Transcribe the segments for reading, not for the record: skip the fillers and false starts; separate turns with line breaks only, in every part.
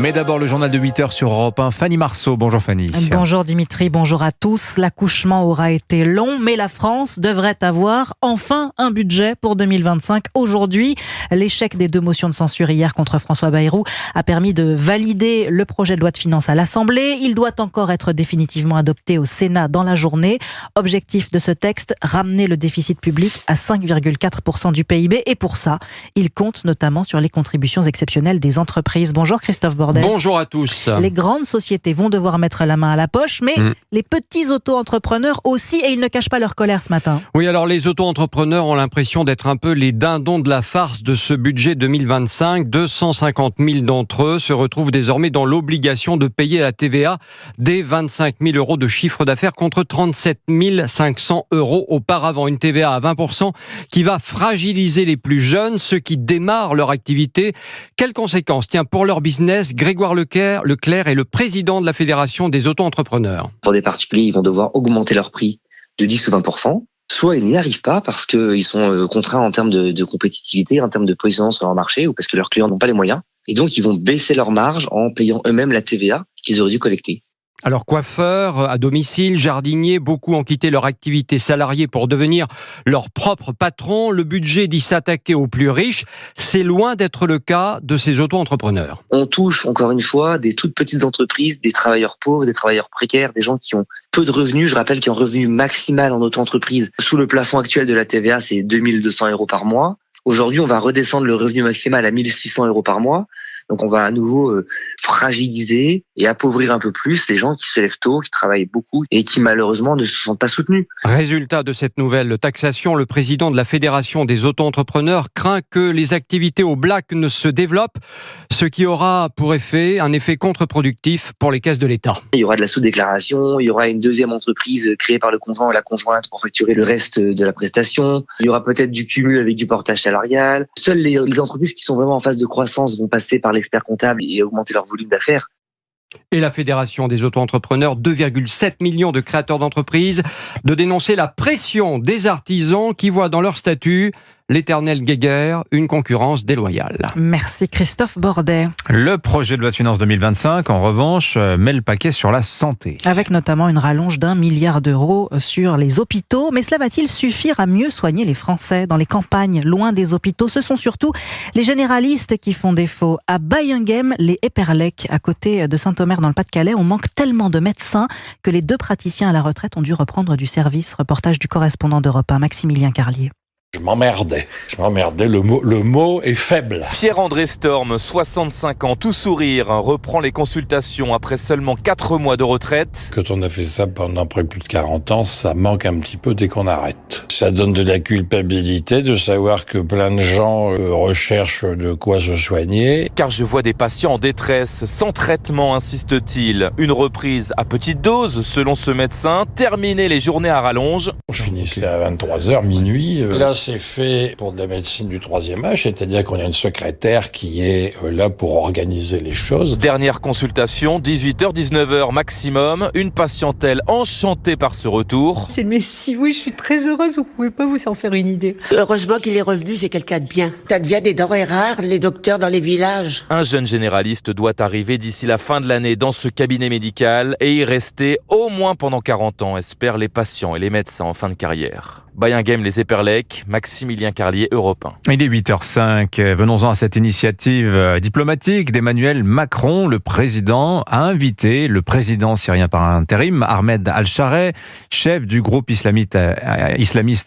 Mais d'abord le journal de 8h sur Europe 1. Fanny Marceau, bonjour Fanny.
Bonjour Dimitri, bonjour à tous. L'accouchement aura été long, mais la France devrait avoir enfin un budget pour 2025. Aujourd'hui, l'échec des 2 motions de censure hier contre François Bayrou a permis de valider le projet de loi de finances à l'Assemblée. Il doit encore être définitivement adopté au Sénat dans la journée. Objectif de ce texte, ramener le déficit public à 5,4% du PIB. Et pour ça, il compte notamment sur les contributions exceptionnelles des entreprises. Bonjour Christophe Bordet.
Bonjour à tous.
Les grandes sociétés vont devoir mettre la main à la poche, mais les petits auto-entrepreneurs aussi, et ils ne cachent pas leur colère ce matin.
Oui, alors les auto-entrepreneurs ont l'impression d'être un peu les dindons de la farce de ce budget 2025. 250 000 d'entre eux se retrouvent désormais dans l'obligation de payer la TVA dès 25 000 euros de chiffre d'affaires contre 37 500 euros auparavant. Une TVA à 20% qui va fragiliser les plus jeunes, ceux qui démarrent leur activité. Quelles conséquences? Tiens, pour leur business, Grégoire Leclerc est le président de la Fédération des auto-entrepreneurs.
Pour des particuliers, ils vont devoir augmenter leur prix de 10 ou 20%. Soit ils n'y arrivent pas parce qu'ils sont contraints en termes de compétitivité, en termes de positionnement sur leur marché, ou parce que leurs clients n'ont pas les moyens. Et donc, ils vont baisser leur marge en payant eux-mêmes la TVA qu'ils auraient dû collecter.
Alors coiffeurs, à domicile, jardiniers, beaucoup ont quitté leur activité salariée pour devenir leur propre patron. Le budget dit s'attaquer aux plus riches. C'est loin d'être le cas de ces auto-entrepreneurs.
On touche, encore une fois, des toutes petites entreprises, des travailleurs pauvres, des travailleurs précaires, des gens qui ont peu de revenus. Je rappelle qu'un revenu maximal en auto-entreprise, sous le plafond actuel de la TVA, c'est 2 200 euros par mois. Aujourd'hui, on va redescendre le revenu maximal à 1 600 euros par mois. Donc, on va à nouveau fragiliser et appauvrir un peu plus les gens qui se lèvent tôt, qui travaillent beaucoup et qui malheureusement ne se sentent pas soutenus.
Résultat de cette nouvelle taxation, le président de la Fédération des auto-entrepreneurs craint que les activités au black ne se développent, ce qui aura pour effet un effet contre-productif pour les caisses de l'État.
Il y aura de la sous-déclaration, il y aura une deuxième entreprise créée par le conjoint ou la conjointe pour facturer le reste de la prestation. Il y aura peut-être du cumul avec du portage salarial. Seules les entreprises qui sont vraiment en phase de croissance vont passer par l'expert comptable et augmenter leur volume d'affaires.
Et la Fédération des auto-entrepreneurs, 2,7 millions de créateurs d'entreprises, de dénoncer la pression des artisans qui voient dans leur statut l'éternelle guéguerre, une concurrence déloyale.
Merci Christophe Bordet.
Le projet de loi de finances 2025, en revanche, met le paquet sur la santé.
Avec notamment une rallonge d'1 milliard d'euros sur les hôpitaux. Mais cela va-t-il suffire à mieux soigner les Français dans les campagnes, loin des hôpitaux? Ce sont surtout les généralistes qui font défaut. À Bayinghem, les Éperlec, à côté de Saint-Omer dans le Pas-de-Calais, on manque tellement de médecins que les 2 praticiens à la retraite ont dû reprendre du service. Reportage du correspondant d'Europe 1, Maximilien Carlier.
Je m'emmerdais, le mot est faible.
Pierre-André Storm, 65 ans, tout sourire, reprend les consultations après seulement 4 mois de retraite.
Quand on a fait ça pendant près de plus de 40 ans, ça manque un petit peu dès qu'on arrête. Ça donne de la culpabilité de savoir que plein de gens recherchent de quoi se soigner.
Car je vois des patients en détresse, sans traitement, insiste-t-il. Une reprise à petite dose, selon ce médecin, terminer les journées à rallonge.
Je finissais à 23h, minuit. Là, c'est fait pour de la médecine du 3e âge, c'est-à-dire qu'on a une secrétaire qui est là pour organiser les choses.
Dernière consultation, 18h, 19h maximum. Une patientèle enchantée par ce retour.
C'est mais si oui, je suis très heureuse, vous pouvez pas vous en faire une idée.
Heureusement qu'il est revenu, c'est quelqu'un de bien. Ça devient des denrées rares, les docteurs dans les villages.
Un jeune généraliste doit arriver d'ici la fin de l'année dans ce cabinet médical et y rester au moins pendant 40 ans, espèrent les patients et les médecins en fin de carrière. Bayinghem, les Éperlec, Maximilien Carlier, Europe 1.
Il est 8h05. Venons-en à cette initiative diplomatique d'Emmanuel Macron. Le président a invité le président syrien par intérim, Ahmed Al-Sharai, chef du groupe islamiste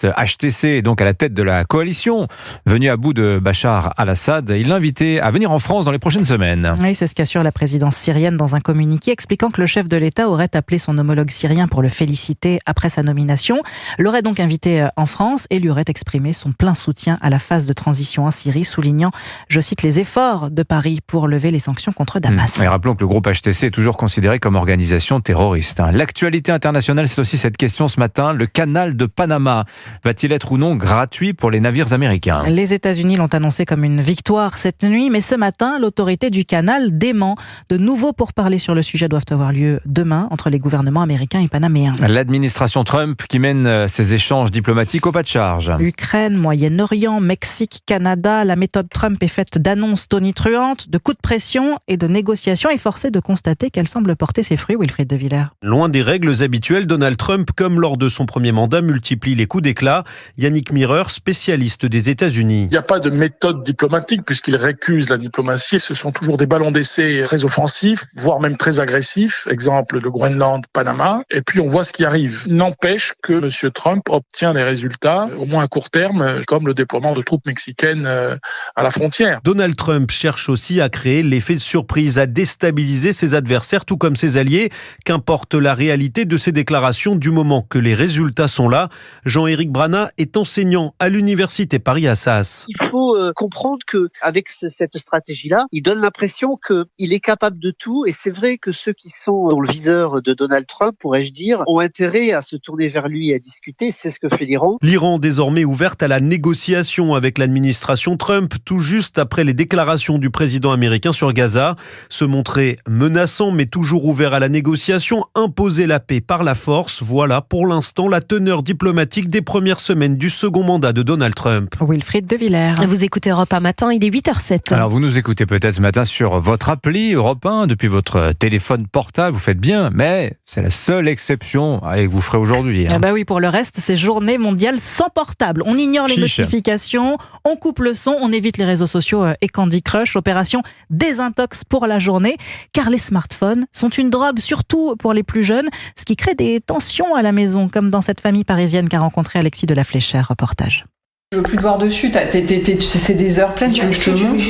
HTC, donc à la tête de la coalition, venu à bout de Bachar al-Assad. Il l'a invité à venir en France dans les prochaines semaines.
Oui, c'est ce qu'assure la présidence syrienne dans un communiqué expliquant que le chef de l'État aurait appelé son homologue syrien pour le féliciter après sa nomination. L'aurait donc invité en France et lui aurait exprimé son plein soutien à la phase de transition en Syrie, soulignant, je cite, les efforts de Paris pour lever les sanctions contre Damas.
Et rappelons que le groupe HTC est toujours considéré comme organisation terroriste. L'actualité internationale, c'est aussi cette question ce matin. Le canal de Panama va-t-il être ou non gratuit pour les navires américains?
Les États-Unis l'ont annoncé comme une victoire cette nuit, mais ce matin, l'autorité du canal dément. De nouveaux pourparlers sur le sujet doivent avoir lieu demain entre les gouvernements américains et panaméens.
L'administration Trump qui mène ses échanges diplomatiques diplomatique au pas de charge.
Ukraine, Moyen-Orient, Mexique, Canada, la méthode Trump est faite d'annonces tonitruantes, de coups de pression et de négociations, et forcé de constater qu'elle semble porter ses fruits, Wilfried de Villers.
Loin des règles habituelles, Donald Trump, comme lors de son premier mandat, multiplie les coups d'éclat. Yannick Mirer, spécialiste des États-Unis.
Il n'y a pas de méthode diplomatique puisqu'il récuse la diplomatie. Ce sont toujours des ballons d'essai très offensifs, voire même très agressifs. Exemple, le Groenland, Panama. Et puis on voit ce qui arrive. N'empêche que M. Trump obtient les résultats, au moins à court terme, comme le déploiement de troupes mexicaines à la frontière.
Donald Trump cherche aussi à créer l'effet de surprise, à déstabiliser ses adversaires tout comme ses alliés. Qu'importe la réalité de ces déclarations du moment que les résultats sont là. Jean-Éric Brana est enseignant à l'université Paris-Assas.
Il faut comprendre qu'avec cette stratégie-là, il donne l'impression qu'il est capable de tout. Et c'est vrai que ceux qui sont dans le viseur de Donald Trump, pourrais-je dire, ont intérêt à se tourner vers lui et à discuter. C'est ce que fait l'Iran.
L'Iran désormais ouverte à la négociation avec l'administration Trump, tout juste après les déclarations du président américain sur Gaza. Se montrer menaçant mais toujours ouvert à la négociation, imposer la paix par la force. Voilà pour l'instant la teneur diplomatique des premières semaines du second mandat de Donald Trump.
Wilfried de Villers.
Vous écoutez Europe 1 matin, il est 8h07.
Alors vous nous écoutez peut-être ce matin sur votre appli Europe 1, depuis votre téléphone portable, vous faites bien, mais c'est la seule exception que vous ferez aujourd'hui.
Ah bah oui, pour le reste, c'est journée mondiale sans portable. On ignore les notifications, on coupe le son, on évite les réseaux sociaux et Candy Crush. Opération désintox pour la journée, car les smartphones sont une drogue, surtout pour les plus jeunes, ce qui crée des tensions à la maison, comme dans cette famille parisienne qu'a rencontré Alexis de la Fléchère. Reportage.
Je veux plus te voir dessus, c'est des heures pleines, tu veux que je te montre ?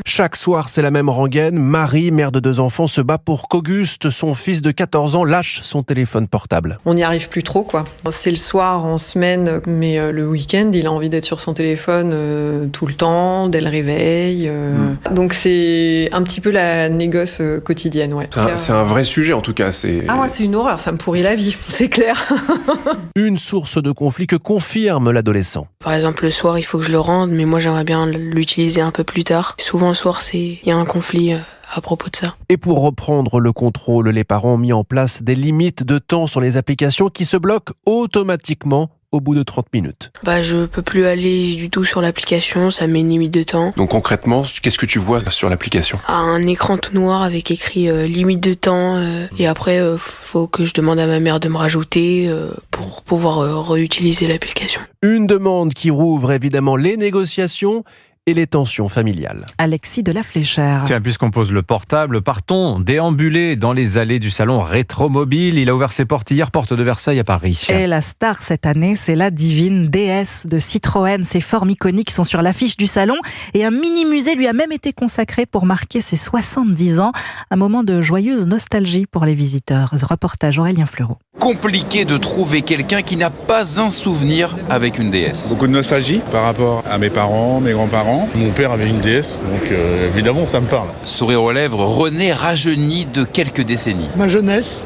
Chaque soir, c'est la même rengaine. Marie, mère de 2 enfants, se bat pour qu'Auguste, son fils de 14 ans, lâche son téléphone portable.
On n'y arrive plus trop, quoi. C'est le soir, en semaine, mais le week-end, il a envie d'être sur son téléphone tout le temps, dès le réveil. Donc c'est un petit peu la négoce quotidienne, ouais.
C'est un vrai sujet, en tout cas.
Ah ouais, c'est une horreur, ça me pourrit la vie, c'est clair.
Une source de conflit que confirme l'adolescent.
Par exemple, le soir, il faut que je le rende, mais moi, j'aimerais bien l'utiliser un peu plus tard. Souvent, le soir, il y a un conflit à propos de ça.
Et pour reprendre le contrôle, les parents ont mis en place des limites de temps sur les applications qui se bloquent automatiquement au bout de 30 minutes.
Je peux plus aller du tout sur l'application, ça met une limite de temps.
Donc concrètement, qu'est-ce que tu vois sur l'application ?
Un écran tout noir avec écrit limite de temps et après faut que je demande à ma mère de me rajouter pour pouvoir réutiliser l'application.
Une demande qui rouvre évidemment les négociations et les tensions familiales.
Alexis de la Fléchère.
Tiens, puisqu'on pose le portable, partons déambuler dans les allées du salon Rétromobile. Il a ouvert ses portes hier, porte de Versailles à Paris.
Et la star cette année, c'est la divine DS de Citroën. Ces formes iconiques sont sur l'affiche du salon et un mini-musée lui a même été consacré pour marquer ses 70 ans. Un moment de joyeuse nostalgie pour les visiteurs. Reportage Aurélien Fleureau.
Compliqué de trouver quelqu'un qui n'a pas un souvenir avec une DS.
Beaucoup de nostalgie par rapport à mes parents, mes grands-parents. Mon père avait une DS, donc évidemment ça me parle.
Sourire aux lèvres, René rajeuni de quelques décennies.
Ma jeunesse.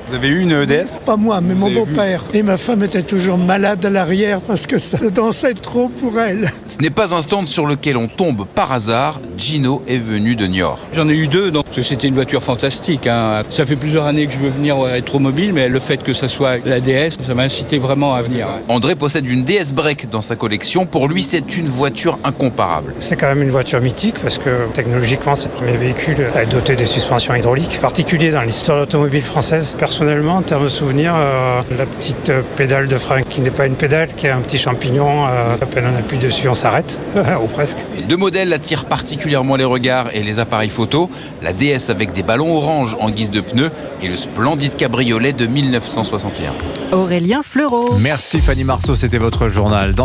Vous avez eu une DS ?
Pas moi, mais mon beau-père. Et ma femme était toujours malade à l'arrière parce que ça dansait trop pour elle.
Ce n'est pas un stand sur lequel on tombe par hasard. Gino est venu de Niort.
J'en ai eu 2, donc c'était une voiture fantastique. Ça fait plusieurs années que je veux venir à Rétromobile, mais le fait que ça soit la DS, ça m'a incité vraiment à venir.
André possède une DS Break dans sa collection. Pour lui, c'est une voiture incomparable.
C'est quand même une voiture mythique parce que technologiquement, c'est le premier véhicule à être doté des suspensions hydrauliques. Particulier dans l'histoire de l'automobile française. Personnellement, en termes de souvenirs, la petite pédale de frein qui n'est pas une pédale, qui est un petit champignon, à peine on appuie dessus, on s'arrête, ou presque.
2 modèles attirent particulièrement les regards et les appareils photo. La DS avec des ballons orange en guise de pneus et le splendide cabriolet de 1961.
Aurélien Fleureau.
Merci Fanny Marceau, c'était votre journal.